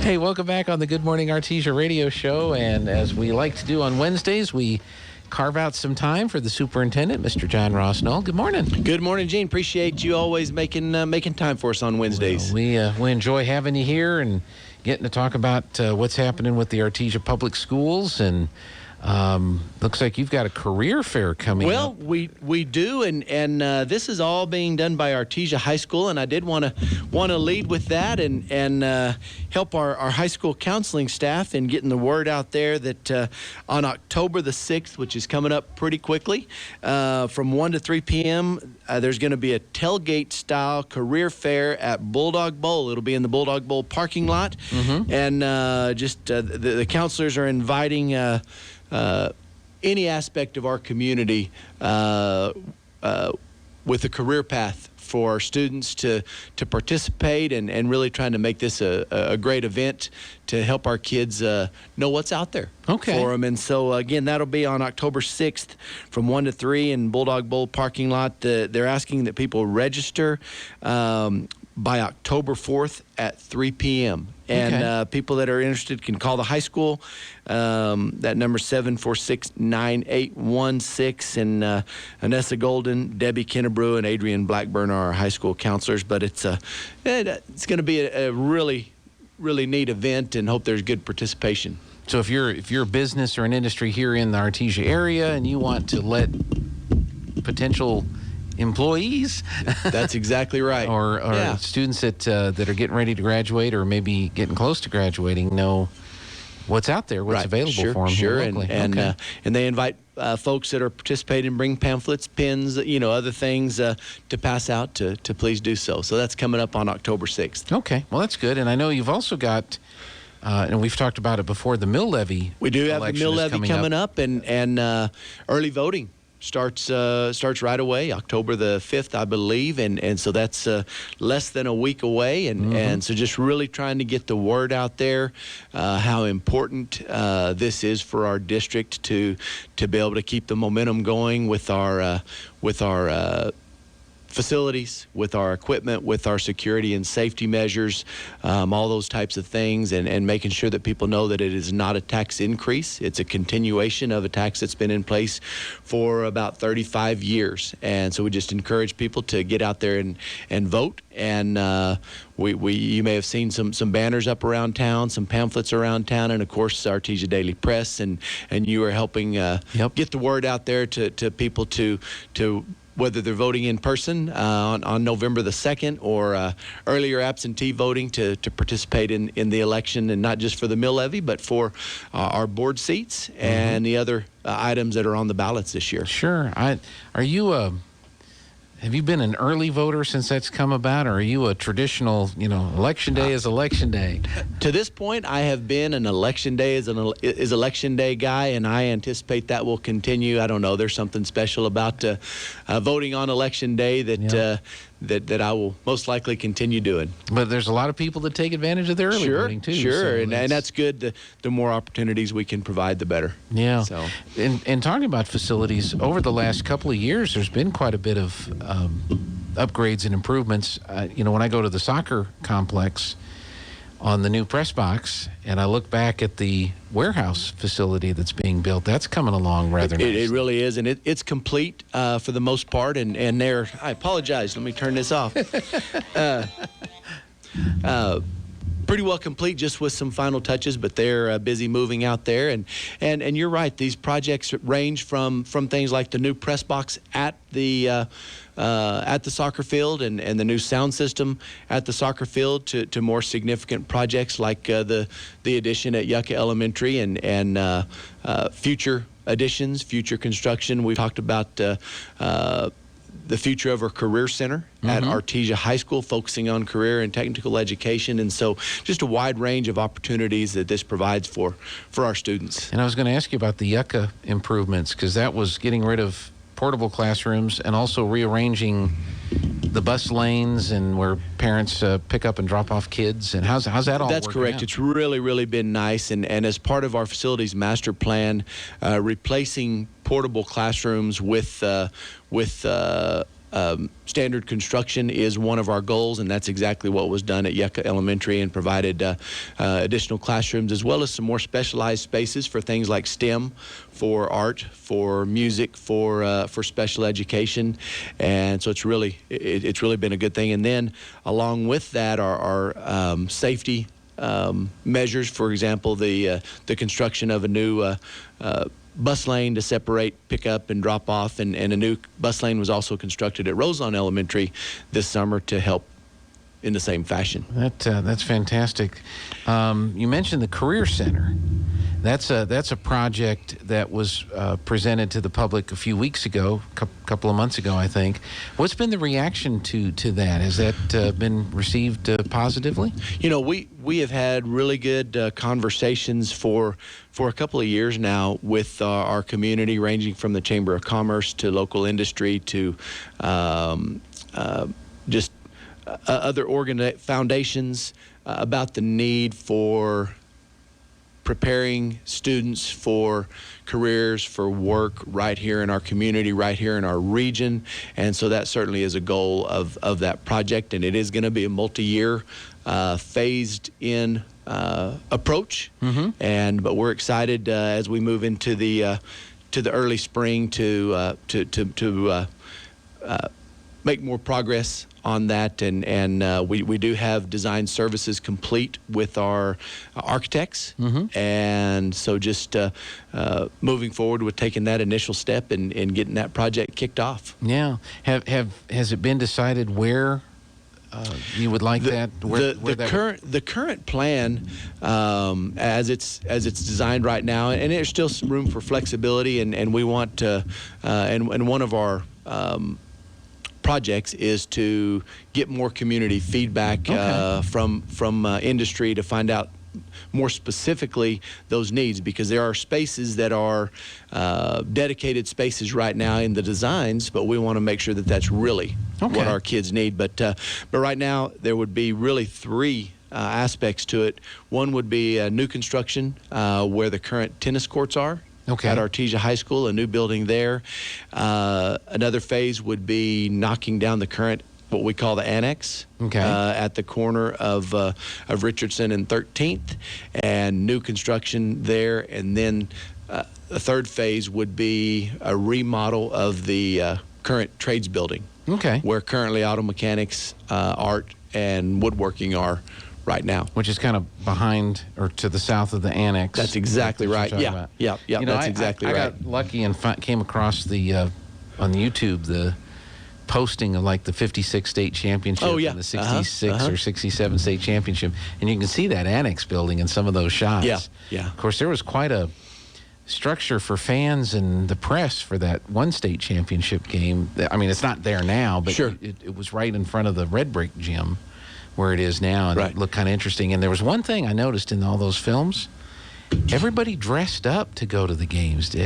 Hey, welcome back on the Good Morning Artesia radio show. And as we like to do on Wednesdays, we carve out some time for the superintendent, Mr. John Ross Null. Good morning. Good morning, Gene. Appreciate you always making time for us on Wednesdays. Well, we enjoy having you here and getting to talk about what's happening with the Artesia Public Schools. And looks like you've got a career fair coming up. Well, we do, and this is all being done by Artesia High School, and I did want to lead with that and help our high school counseling staff in getting the word out there that on October the 6th, which is coming up pretty quickly, from 1 to 3 p.m., there's going to be a tailgate-style career fair at Bulldog Bowl. It'll be in the Bulldog Bowl parking lot, and the counselors are inviting any aspect of our community with a career path for our students to participate and really trying to make this a great event to help our kids know what's out there for them. And so, again, that'll be on October 6th from 1 to 3 in Bulldog Bowl parking lot. They're asking that people register by October 4th at 3 p.m. And people that are interested can call the high school. That number 746-9816. And Anessa Golden, Debbie Kennebrew, and Adrian Blackburn are our high school counselors. But it's going to be a really, really neat event, and hope there's good participation. So if you're a business or an industry here in the Artesia area and you want to let potential employees, that's exactly right, or students that are getting ready to graduate or maybe getting close to graduating know what's out there, what's available for them here locally. And they invite folks that are participating, bring pamphlets, pens, other things to pass out to please do so. So that's coming up on October 6th. Okay, well, that's good. And I know you've also got and we've talked about it before, the mill levy. We do have the mill levy coming up, and early voting starts right away, October the 5th, I believe, and so that's less than a week away, and so just really trying to get the word out there, how important this is for our district to be able to keep the momentum going with our facilities, with our equipment, with our security and safety measures, all those types of things, and making sure that people know that it is not a tax increase. It's a continuation of a tax that's been in place for about 35 years. And so we just encourage people to get out there and vote. And you may have seen some banners up around town, some pamphlets around town, and of course Artesia Daily Press, and you are helping get the word out there to people to whether they're voting in person on November the 2nd or earlier absentee voting to participate in the election, and not just for the mill levy, but for our board seats and the other items that are on the ballots this year. Sure. Have you been an early voter since that's come about, or are you a traditional, election day is election day? To this point, I have been an election day is election day guy, and I anticipate that will continue. I don't know. There's something special about voting on election day that I will most likely continue doing. But there's a lot of people that take advantage of their early voting too. Sure, so and that's good. The more opportunities we can provide, the better. Yeah. So, and talking about facilities, over the last couple of years, there's been quite a bit of upgrades and improvements. When I go to the soccer complex on the new press box, and I look back at the warehouse facility that's being built, that's coming along rather nice. It really is, and it's complete for the most part. And there, I apologize. Let me turn this off. Pretty well complete, just with some final touches, but they're busy moving out there. And you're right. These projects range from things like the new press box at the soccer field and the new sound system at the soccer field to more significant projects like the addition at Yucca Elementary and future additions, future construction. We've talked about the future of our career center at Artesia High School, focusing on career and technical education. And so just a wide range of opportunities that this provides for our students. And I was going to ask you about the Yucca improvements, because that was getting rid of portable classrooms and also rearranging the bus lanes and where parents pick up and drop off kids. And how's that all That's working correct. out? It's really, really been nice. And as part of our facilities master plan, replacing portable classrooms with standard construction is one of our goals, and that's exactly what was done at Yucca Elementary, and provided additional classrooms as well as some more specialized spaces for things like STEM, for art, for music, for special education, and so it's really been a good thing. And then along with that are safety measures. For example, the construction of a new bus lane to separate pickup and drop off, and a new bus lane was also constructed at Roselawn Elementary this summer to help in the same fashion. That's fantastic. You mentioned the Career Center. That's a project that was presented to the public a few weeks ago, a couple of months ago, I think. What's been the reaction to that? Has that been received positively? You know, we have had really good conversations for a couple of years now with our community, ranging from the Chamber of Commerce to local industry to just other foundations about the need for preparing students for careers, for work right here in our community, right here in our region. And so that certainly is a goal of that project, and it is going to be a multi-year phased in approach. But we're excited as we move into the early spring to make more progress on that, and we do have design services complete with our architects, and so just moving forward with taking that initial step and getting that project kicked off. Yeah. Has it been decided where you would like that? The current plan, as it's designed right now, and there's still some room for flexibility, and we want to, and one of our projects is to get more community feedback from industry to find out more specifically those needs, because there are spaces that are dedicated spaces right now in the designs, but we want to make sure that that's really what our kids need. But right now there would be really three aspects to it. One would be new construction where the current tennis courts are. At Artesia High School, a new building there. Another phase would be knocking down the current, what we call the annex, at the corner of Richardson and 13th, and new construction there. And then the third phase would be a remodel of the current trades building, where currently auto mechanics, art, and woodworking are right now, which is kind of behind or to the south of the annex. That's exactly right. Yeah. You know, that's exactly right. I got lucky and came across the on YouTube the posting of like the 56 state championship and the 66 or 67 state championship, and you can see that annex building in some of those shots. Yeah. Of course, there was quite a structure for fans and the press for that one state championship game. I mean, it's not there now, but it was right in front of the Red Brick Gym, where it is now, and it looked kind of interesting. And there was one thing I noticed in all those films: everybody dressed up to go to the games.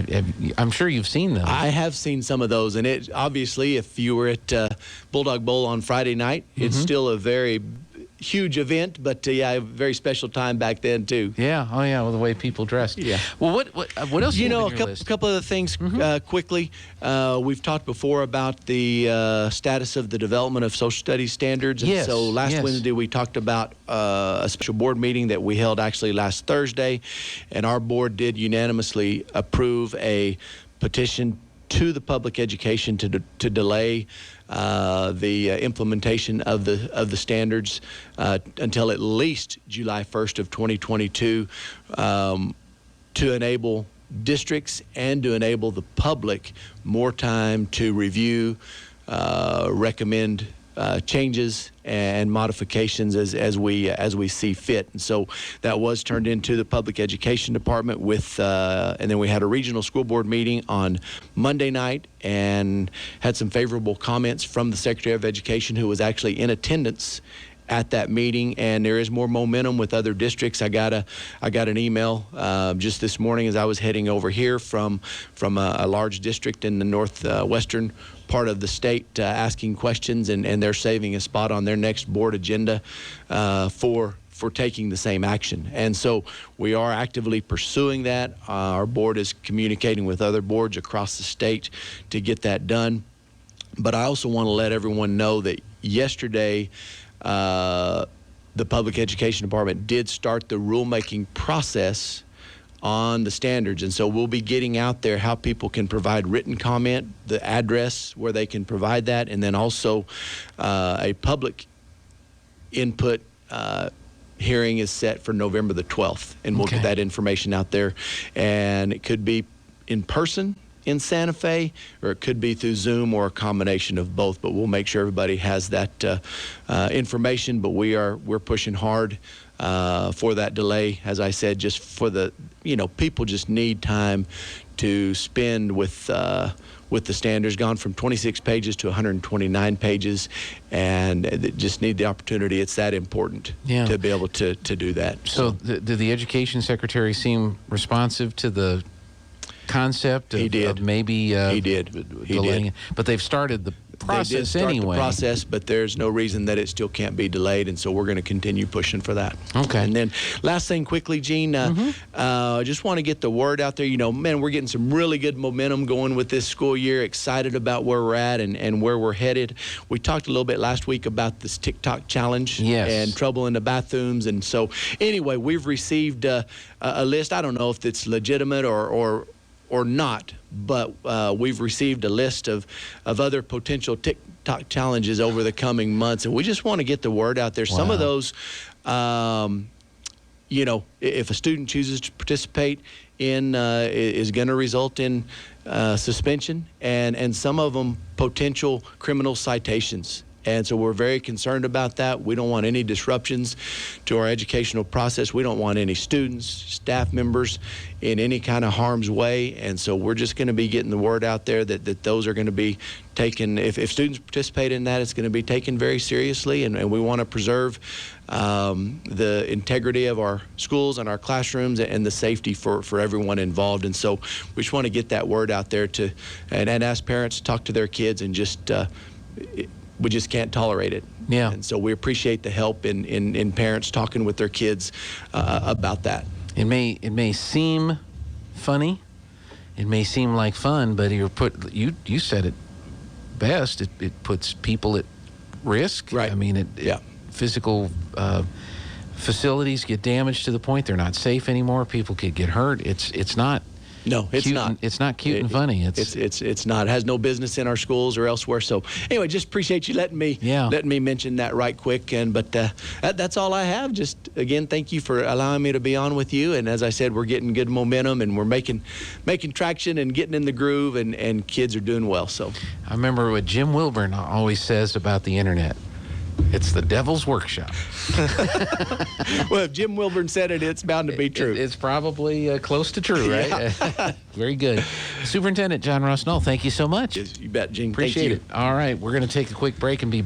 I'm sure you've seen those. I have seen some of those, and it obviously, if you were at Bulldog Bowl on Friday night, it's still a very huge event, but a very special time back then too. Yeah, well, the way people dressed. Yeah. Well, what else? You know, a couple of the things quickly. We've talked before about the status of the development of social studies standards, and so last Wednesday we talked about a special board meeting that we held actually last Thursday, and our board did unanimously approve a petition to the public education to delay the implementation of the standards until at least July 1st of 2022, to enable districts and to enable the public more time to review, recommend changes and modifications as we see fit. And so that was turned into the Public Education Department with, and then we had a regional school board meeting on Monday night and had some favorable comments from the Secretary of Education, who was actually in attendance at that meeting, and there is more momentum with other districts. I got an email just this morning as I was heading over here from a large district in the northwestern part of the state asking questions, and they're saving a spot on their next board agenda for taking the same action. And so we are actively pursuing that. Our board is communicating with other boards across the state to get that done. But I also want to let everyone know that yesterday, the Public Education Department did start the rulemaking process on the standards. And so we'll be getting out there how people can provide written comment, the address where they can provide that, and then also a public input hearing is set for November the 12th. And we'll get that information out there. And it could be in person in Santa Fe, or it could be through Zoom, or a combination of both. But we'll make sure everybody has that information. But we're pushing hard for that delay. As I said, just for the, people just need time to spend with the standards. Gone from 26 pages to 129 pages, and they just need the opportunity. It's that important to be able to do that. So did the Education Secretary seem responsive to the concept of maybe he did. delaying it? But they've started the process they did start anyway. The process, but there's no reason that it still can't be delayed, and so we're going to continue pushing for that. Okay. And then last thing quickly, Gene, just want to get the word out there. Man, we're getting some really good momentum going with this school year. Excited about where we're at and where we're headed. We talked a little bit last week about this Tik Tok challenge and trouble in the bathrooms. And so anyway, we've received a list. I don't know if it's legitimate or not, but we've received a list of other potential TikTok challenges over the coming months, and we just want to get the word out there. Wow. Some of those, if a student chooses to participate in, is going to result in suspension, and some of them potential criminal citations. And so we're very concerned about that. We don't want any disruptions to our educational process. We don't want any students, staff members in any kind of harm's way. And so we're just going to be getting the word out there that those are going to be taken. If students participate in that, it's going to be taken very seriously. And we want to preserve the integrity of our schools and our classrooms and the safety for everyone involved. And so we just want to get that word out there and ask parents to talk to their kids and just we just can't tolerate it. Yeah. And so we appreciate the help in parents talking with their kids about that. It may seem funny, it may seem like fun, but you said it best. It puts people at risk. Right. I mean, physical facilities get damaged to the point they're not safe anymore. People could get hurt. It's not. No, it's cute not. It's not cute and funny. It's not. It has no business in our schools or elsewhere. So anyway, just appreciate you letting me mention that right quick. But that's all I have. Just again, thank you for allowing me to be on with you. And as I said, we're getting good momentum and we're making traction and getting in the groove, and kids are doing well. So I remember what Jim Wilburn always says about the internet. It's the devil's workshop. Well, if Jim Wilburn said it, it's bound to be true. It's probably close to true, right? Yeah. Very good. Superintendent John Ross Null, thank you so much. Yes, you bet, Gene. Appreciate it. All right, we're going to take a quick break and be